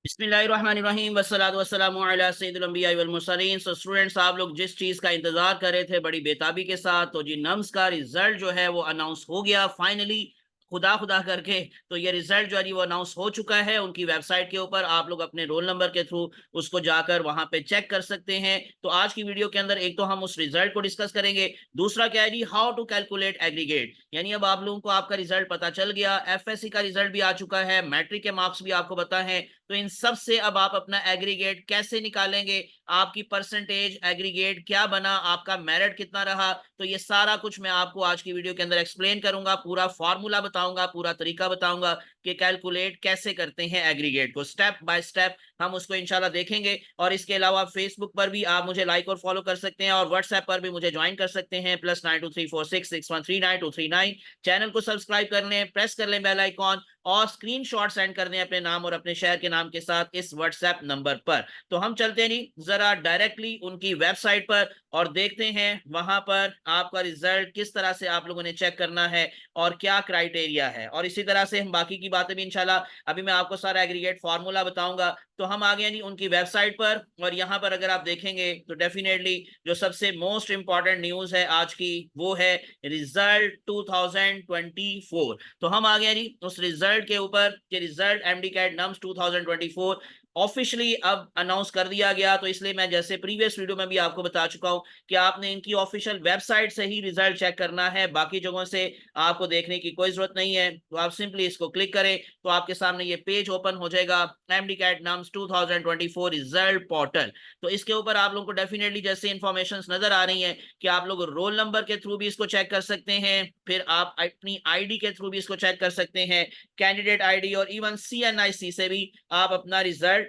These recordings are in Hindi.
बिस्मिल्लाहिर्रहमानिर्रहीम वस्सलातु वस्सलामु अला सय्यिदिल अंबिया वल मुरसलीन। सो स्टूडेंट्स, आप लोग जिस चीज़ का इंतजार कर रहे थे बड़ी बेताबी के साथ, तो जी नम्स का रिजल्ट जो है वो अनाउंस हो गया फाइनली। खुदा खुदा करके तो ये रिजल्ट जो है जी वो अनाउंस हो चुका है उनकी वेबसाइट के ऊपर। आप लोग अपने रोल नंबर के थ्रू उसको जाकर वहां पे चेक कर सकते हैं। तो आज की वीडियो के अंदर एक तो हम उस रिजल्ट को डिस्कस करेंगे, दूसरा क्या है जी, हाउ टू कैलकुलेट एग्रीगेट। यानी अब आप लोगों को आपका रिजल्ट पता चल गया, एफएससी का रिजल्ट भी आ चुका है, मैट्रिक के मार्क्स भी आपको पता है। तो इन सब से अब आप अपना एग्रीगेट कैसे निकालेंगे, आपकी परसेंटेज एग्रीगेट क्या बना, आपका मेरिट कितना रहा, तो ये सारा कुछ मैं आपको आज की वीडियो के अंदर एक्सप्लेन करूंगा। पूरा फॉर्मूला बताऊंगा, पूरा तरीका बताऊंगा कि कैलकुलेट कैसे करते हैं एग्रीगेट को, स्टेप बाय स्टेप हम उसको इंशाल्लाह देखेंगे। और इसके अलावा फेसबुक पर भी आप मुझे लाइक और फॉलो कर सकते हैं, और व्हाट्सएप पर भी मुझे ज्वाइन कर सकते हैं, +923466139239। चैनल को सब्सक्राइब कर लें, प्रेस कर लें बेल आइकॉन, और स्क्रीनशॉट सेंड कर दें अपने नाम और अपने शहर के नाम के साथ इस व्हाट्सएप नंबर पर। तो हम चलते हैं नहीं जरा डायरेक्टली उनकी वेबसाइट पर और देखते हैं वहां पर आपका रिजल्ट किस तरह से आप लोगों ने चेक करना है और क्या क्राइटेरिया है। और इसी तरह से हम बाकी की बातें भी इंशाल्लाह, अभी मैं आपको सारा एग्रीगेट फार्मूला बताऊंगा। तो हम आ गए जी उनकी वेबसाइट पर, और यहाँ पर अगर आप देखेंगे तो डेफिनेटली जो सबसे मोस्ट इंपॉर्टेंट न्यूज है आज की वो है रिजल्ट 2024। तो हम आ गए जी उस रिजल्ट के ऊपर कि result MD CAT NUMS 2024 officially अब अनाउंस कर दिया गया। तो इसलिए मैं जैसे प्रीवियस वीडियो में भी आपको बता चुका हूं कि आपने इनकी ऑफिशियल वेबसाइट से ही रिजल्ट चेक करना है, बाकी जगहों से आपको देखने की कोई जरूरत नहीं है। तो आप सिंपली इसको क्लिक करें तो आपके सामने ये पेज ओपन हो जाएगा, MD CAT NUMS 2024 result portal. तो इसके ऊपर आप लोगों को डेफिनेटली जैसे इंफॉर्मेशन नजर आ रही हैं कि आप लोग रोल नंबर के थ्रू भी इसको चेक कर सकते हैं, फिर आप अपनी आईडी के थ्रू भी इसको चेक कर सकते हैं, कैंडिडेट आईडी और इवन सीएनआईसी से भी आप अपना रिजल्ट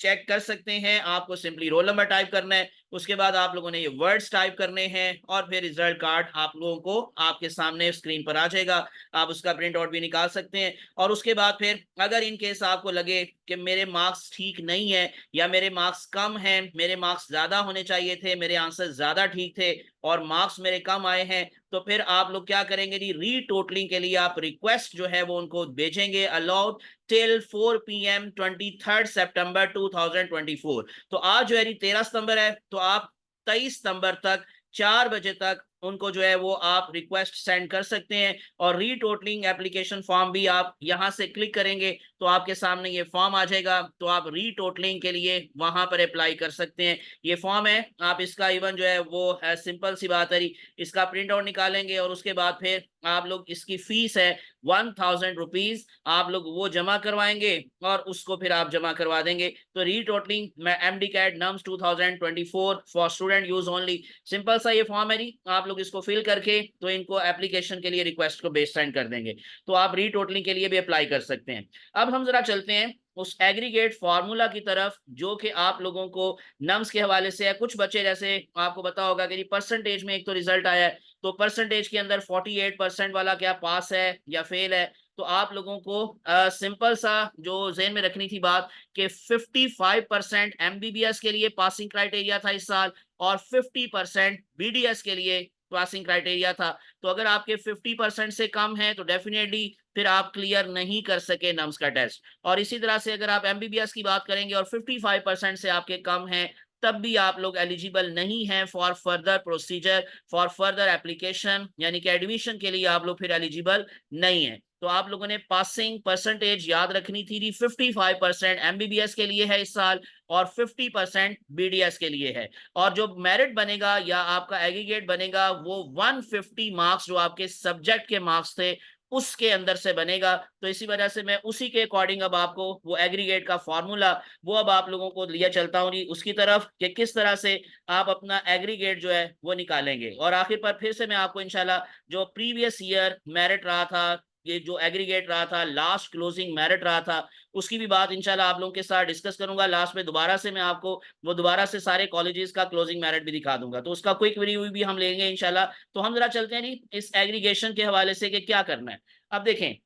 चेक कर सकते हैं। आपको सिंपली रोल नंबर टाइप करना है, उसके बाद आप लोगों ने ये वर्ड्स टाइप करने हैं, और फिर रिजल्ट कार्ड आप लोगों को आपके सामने स्क्रीन पर आ जाएगा। आप उसका प्रिंट आउट भी निकाल सकते हैं। और उसके बाद फिर अगर इन केस आपको लगे कि मेरे मार्क्स ठीक नहीं है या मेरे मार्क्स कम हैं, मेरे मार्क्स ज्यादा होने चाहिए थे, मेरे आंसर ज्यादा ठीक थे और मार्क्स मेरे कम आए हैं, तो फिर आप लोग क्या करेंगे जी, रीटोटलिंग के लिए आप रिक्वेस्ट जो है वो उनको भेजेंगे, अलाउड टिल 4 PM 23 सितंबर 2024। तो आज जो है 13 सितंबर है, तो आप 23 सितंबर तक 4 बजे तक उनको जो है वो आप रिक्वेस्ट सेंड कर सकते हैं। और रीटोटलिंग एप्लीकेशन फॉर्म भी आप यहां से क्लिक करेंगे तो आपके सामने ये फॉर्म आ जाएगा, तो आप रीटोटलिंग के लिए वहां पर अप्लाई कर सकते हैं। ये फॉर्म है, आप इसका इवन जो है वो है सिंपल सी बात है, इसका प्रिंट आउट निकालेंगे और उसके बाद फिर आप लोग इसकी फीस है 1000 रुपीज, आप लोग वो जमा करवाएंगे और उसको फिर आप जमा करवा देंगे। तो रीटोटलिंग मैं MD CAT NUMS 2024 for student use only, simple सा ये फॉर्म है जी। आप लोग इसको फिल करके तो इनको एप्लीकेशन के लिए रिक्वेस्ट को बेस सेंड कर देंगे, तो आप रीटोटलिंग के लिए भी अप्लाई कर सकते हैं। अब हम जरा चलते हैं उस एग्रीगेट फार्मूला की तरफ जो कि आप लोगों को नम्स के हवाले से है। कुछ बच्चे जैसे आपको पता होगा कि परसेंटेज में एक तो रिजल्ट आया है, तो परसेंटेज के अंदर 48% वाला क्या पास है या फेल है। तो आप लोगों को सिंपल सा जो जेहन में रखनी थी बात कि 55% एमबीबीएस के लिए पासिंग क्राइटेरिया था इस साल, और 50% बीडीएस के लिए पासिंग क्राइटेरिया था। तो अगर आपके 50% से कम है तो डेफिनेटली फिर आप क्लियर नहीं कर सके नम्स का टेस्ट। और इसी तरह से अगर आप एमबीबीएस की बात करेंगे और 55% से आपके कम है, तब भी आप लोग एलिजिबल नहीं हैं for further procedure, for further application, यानी कि एडमिशन के लिए आप लोग फिर एलिजिबल नहीं है। तो आप लोगों ने पासिंग परसेंटेज याद रखनी थी जी, 55% एमबीबीएस के लिए है इस साल और 50% बीडीएस के लिए है। और जो मेरिट बनेगा या आपका एग्रीगेट बनेगा वो 150 मार्क्स जो आपके सब्जेक्ट के मार्क्स थे उसके अंदर से बनेगा। तो इसी वजह से मैं उसी के अकॉर्डिंग अब आपको वो एग्रीगेट का फॉर्मूला वो अब आप लोगों को लिया चलता हूँ जी उसकी तरफ कि किस तरह से आप अपना एग्रीगेट जो है वो निकालेंगे। और आखिर पर फिर से मैं आपको इंशाल्लाह जो प्रीवियस ईयर मेरिट रहा था, ये जो एग्रीगेट रहा था, लास्ट क्लोजिंग मेरिट रहा था, उसकी भी बात इंशाल्लाह आप लोगों के साथ डिस्कस करूंगा। लास्ट में दोबारा से मैं आपको वो दोबारा से सारे कॉलेजेस का क्लोजिंग मेरिट भी दिखा दूंगा, तो उसका क्विक रिव्यू भी हम लेंगे इंशाल्लाह। तो हम जरा चलते हैं जी इस एग्रीगेशन के हवाले से कि क्या करना है। अब देखें,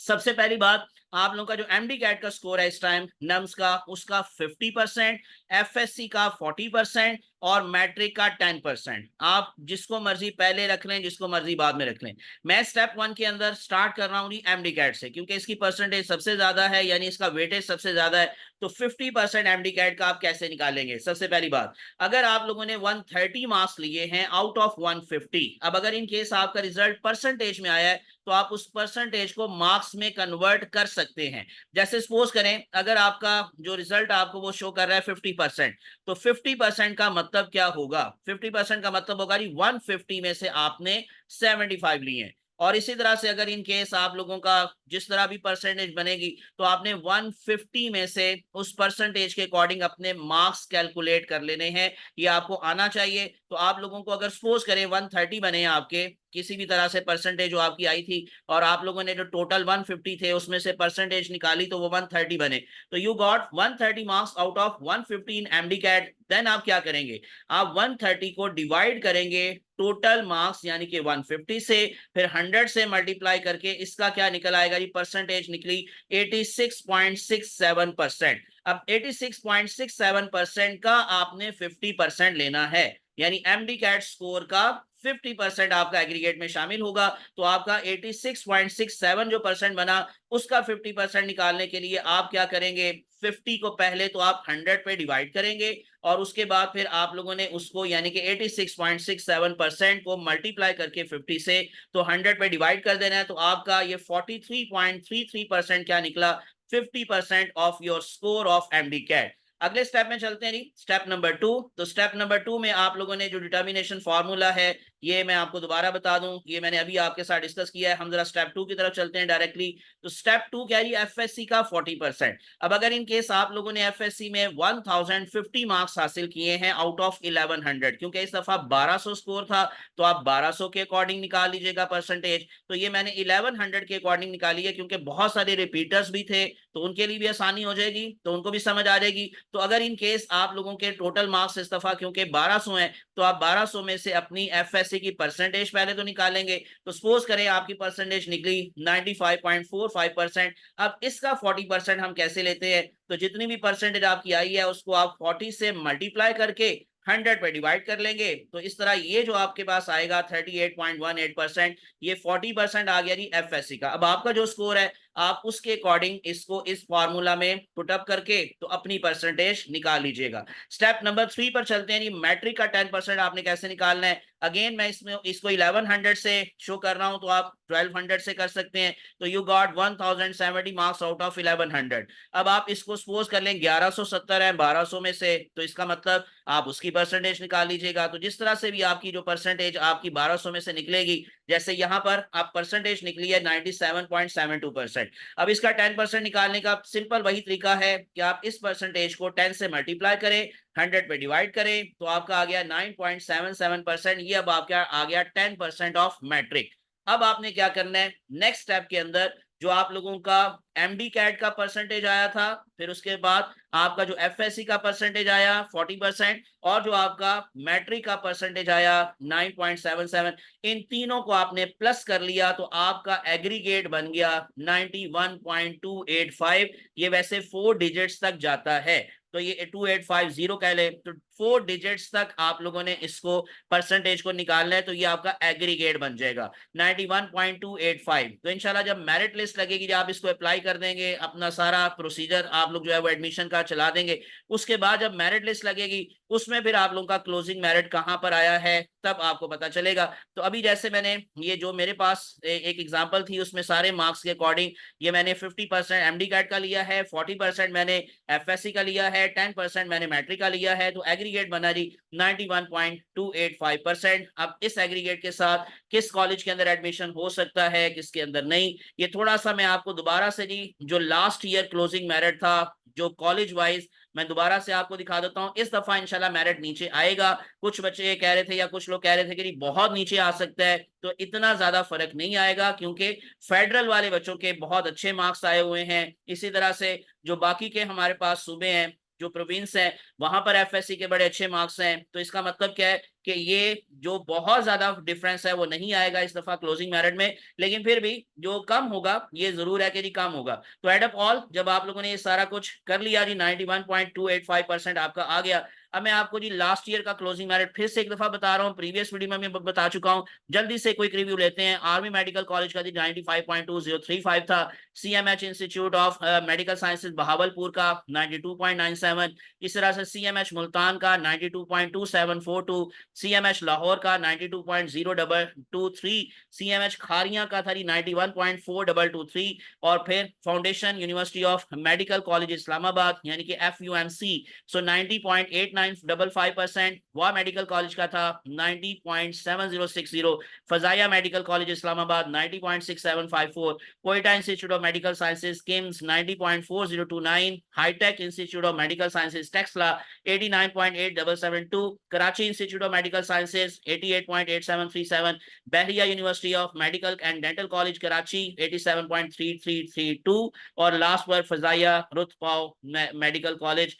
सबसे पहली बात, आप लोगों का जो एमडी कैट का स्कोर है इस टाइम नम्स का, उसका 50%, एफएससी का 40%, और मैट्रिक का 10%। आप जिसको मर्जी पहले रख लें, जिसको मर्जी बाद में रख लें। मैं स्टेप 1 के अंदर स्टार्ट कर रहा हूँ जी एमडी कैट से, क्योंकि इसकी परसेंटेज सबसे ज्यादा है, यानी इसका वेटेज सबसे ज्यादा है। तो 50% एमडी कैट का आप कैसे निकालेंगे? सबसे पहली बात, अगर आप लोगों ने 130 मार्क्स लिए हैं आउट ऑफ 150, अब अगर इन केस आपका रिजल्ट परसेंटेज में आया है तो आप उस परसेंटेज को मार्क्स में कन्वर्ट कर सकते हैं। जैसे सपोज करें, अगर आपका जो रिजल्ट आपको वो शो कर रहा है 50%, तो 50% का मतलब क्या होगा? 50% का मतलब होगा जी 150 में से आपने 75 लिए हैं। और इसी तरह से अगर इन केस आप लोगों का जिस तरह भी परसेंटेज बनेगी, तो आपने 150 में से उस परसेंटेज के अकॉर्डिंग अपने मार्क्स कैलकुलेट कर लेने हैं। ये आपको आना चाहिए। तो आप लोगों को अगर सपोज करें 130 बने आपके, किसी भी तरह से परसेंटेज जो आपकी आई थी, और आप लोगों ने जो टोटल 150 थे उसमें से परसेंटेज निकाली तो वो 130 बने, तो you got 130 marks out of 150 in MD CAT. Then आप क्या करेंगे? आप 130 को डिवाइड करेंगे टोटल मार्क्स यानी कि 150 से, फिर 100 से मल्टीप्लाई करके इसका क्या निकल आएगा जी? परसेंटेज निकली 86.67%। अब 86.67% का आपने 50% लेना है, यानी एमडी कैट स्कोर का 50% आपका एग्रीगेट में शामिल होगा। तो आपका 86.67 जो परसेंट बना, उसका 50% निकालने के लिए आप क्या करेंगे? 50 को पहले तो आप 100 पे डिवाइड करेंगे, और उसके बाद फिर आप लोगों ने उसको यानी कि 86.67% को मल्टीप्लाई करके 50 से तो 100 पे डिवाइड कर देना है। तो आपका ये 43.33% क्या निकला? 50% of your score of MD CAT. अगले स्टेप में चलते हैं जी, स्टेप नंबर 2। तो स्टेप नंबर 2 में आप लोगों ने जो डिटर्मिनेशन फार्मूला है, ये मैं आपको दोबारा बता दूं, ये मैंने अभी आपके साथ डिस्कस किया है। हम जरा स्टेप 2 की तरफ चलते हैं डायरेक्टली। तो स्टेप 2 क्या है? एफएससी का 40%। अब अगर इन केस आप लोगों ने एफएससी में 1050 मार्क्स हासिल किए हैं आउट ऑफ 1100, क्योंकि इस दफा 1200 स्कोर था, तो आप 1200 के अकॉर्डिंग निकाल लीजिएगा परसेंटेज। तो ये मैंने 1100 के अकॉर्डिंग निकाली है, क्योंकि बहुत सारे रिपीटर्स भी थे, तो उनके लिए भी आसानी हो जाएगी, तो उनको भी समझ आ जाएगी। तो अगर इन केस आप लोगों के टोटल मार्क्स इस दफा क्योंकि 1200 हैं, तो आप 1200 में से अपनी एफएससी की परसेंटेज पहले तो निकालेंगे। तो सपोज करें आपकी परसेंटेज निकली 95.45%। अब इसका 40% हम कैसे लेते हैं? तो जितनी भी परसेंटेज आपकी आई है उसको आप 40 से मल्टीप्लाई करके 100 पे डिवाइड कर लेंगे। तो इस तरह ये जो आपके पास आएगा 38.18%, ये 40% आ गया जी एफएससी का। अब आपका जो स्कोर है, आप उसके अकॉर्डिंग इसको इस फार्मूला में पुट अप करके तो अपनी परसेंटेज निकाल लीजिएगा। स्टेप नंबर 3 पर चलते हैं जी, मैट्रिक का 10% आपने कैसे निकालना है? अगेन मैं इसमें इसको 1100 से शो कर रहा हूं, तो आप 1200 से कर सकते हैं। तो you got 1070 marks out of 1100। अब आप इसको सपोज कर लें 1170 है 1200 में से, तो इसका मतलब आप उसकी परसेंटेज निकाल लीजिएगा। तो जिस तरह से भी आपकी जो परसेंटेज आपकी 1200 में से निकलेगी, जैसे यहाँ पर आप परसेंटेज निकली है 97.72%। अब इसका 10% निकालने का सिंपल वही तरीका है कि आप इस परसेंटेज को 10 से मल्टीप्लाई करें, 100 पे डिवाइड करें, तो आपका आ गया 9.77%। ये अब आपका आ गया 10% ऑफ मैट्रिक। अब आपने क्या करना है नेक्स्ट स्टेप के अंदर? जो आप लोगों का एमडी कैट का परसेंटेज आया था, फिर उसके बाद आपका जो एफएससी का परसेंटेज आया 40%, और जो आपका मैट्रिक का परसेंटेज आया 9.77, इन तीनों को आपने प्लस कर लिया तो आपका एग्रीगेट बन गया 91.285। ये वैसे 4 डिजिट्स तक जाता है, तो ये 2850 कह ले, तो 4 डिजिट्स तक आप लोगों ने इसको परसेंटेज को निकालना है, तो ये आपका एग्रीगेट बन जाएगा 91.285। तो इंशाल्लाह जब मेरिट लिस्ट लगेगी, जब आप इसको अप्लाई कर देंगे, अपना सारा प्रोसीजर आप लोग जो है वो एडमिशन का चला देंगे, उसके बाद जब मेरिट लिस्ट लगेगी उसमें फिर आप लोगों का क्लोजिंग मेरिट कहां पर आया है तब आपको पता चलेगा। तो अभी जैसे मैंने ये जो मेरे पास एक एग्जांपल थी, उसमें सारे मार्क्स के अकॉर्डिंग ये मैंने 50% एमडी कैट का लिया है, 40% मैंने एफएससी का लिया है, 10% मैंने मैट्रिक का लिया है, तो एग्रीगेट बना जी 91.285%। अब इस एग्रीगेट के साथ किस कॉलेज के अंदर एडमिशन हो सकता है, किसके अंदर नहीं, ये थोड़ा सा मैं आपको दोबारा से जी जो लास्ट ईयर क्लोजिंग मेरिट था जो कॉलेज वाइज, मैं दोबारा से आपको दिखा देता हूं। इस दफा इंशाल्लाह मेरिट नीचे आएगा। कुछ बच्चे कह रहे थे या कुछ लोग कह रहे थे कि बहुत नीचे आ सकता है, तो इतना ज्यादा फर्क नहीं आएगा, क्योंकि फेडरल वाले बच्चों के बहुत अच्छे मार्क्स आए हुए हैं। इसी तरह से जो बाकी के हमारे पास सूबे हैं, जो प्रोविंस है, वहां पर एफएससी के बड़े अच्छे मार्क्स हैं। तो इसका मतलब क्या है कि ये जो बहुत ज्यादा डिफरेंस है वो नहीं आएगा इस दफा क्लोजिंग मेरिट में, लेकिन फिर भी जो कम होगा ये जरूर है कि जी कम होगा। तो एड अप ऑल जब आप लोगों ने ये सारा कुछ कर लिया जी 91.285% आपका आ गया। अब मैं आपको जी लास्ट ईयर का क्लोजिंग मेरिट फिर से एक दफा बता रहा हूँ, प्रीवियस वीडियो में मैं बता चुका हूँ। जल्दी से क्विक रिव्यू लेते हैं। आर्मी मेडिकल कॉलेज का जी 95.2035 था। CMH institute of medical sciences Bahawalpur का 92.97। इस तरह से सीएमएच मुल्तान का 92.2742, सीएमएच लाहौर का 92.0223, सीएमएच खारिया का था 91.4223, और फिर foundation university of medical college Islamabad यानी कि FUMC, सो 90.8955%। वह मेडिकल कॉलेज का था 90.7060। Fazaia medical college Islamabad 90.6754। Quetta institute of medical sciences KIMS 90.4029। Hitech institute of medical sciences Taxila 89.8772। Karachi institute of medical sciences 88.8737। Bahria university of medical and dental college Karachi 87.3332। और लास्ट पर Fazaia Ruth Pfau medical college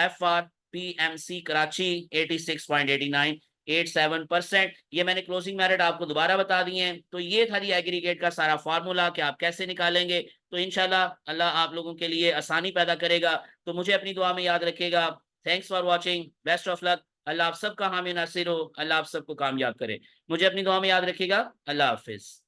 FRPMC Karachi 86.87%। ये मैंने क्लोजिंग मेरिट आपको दोबारा बता दिए हैं। तो ये था जी एग्रीगेट का सारा फार्मूला कि आप कैसे निकालेंगे। तो इंशाल्लाह अल्लाह आप लोगों के लिए आसानी पैदा करेगा। तो मुझे अपनी दुआ में याद रखिएगा। Thanks for watching, best of luck. अल्लाह आप सबका हामी नासिर हो, अल्लाह आप सबको कामयाब करे। मुझे अपनी दुआ में याद रखिएगा। अल्लाह हाफिज।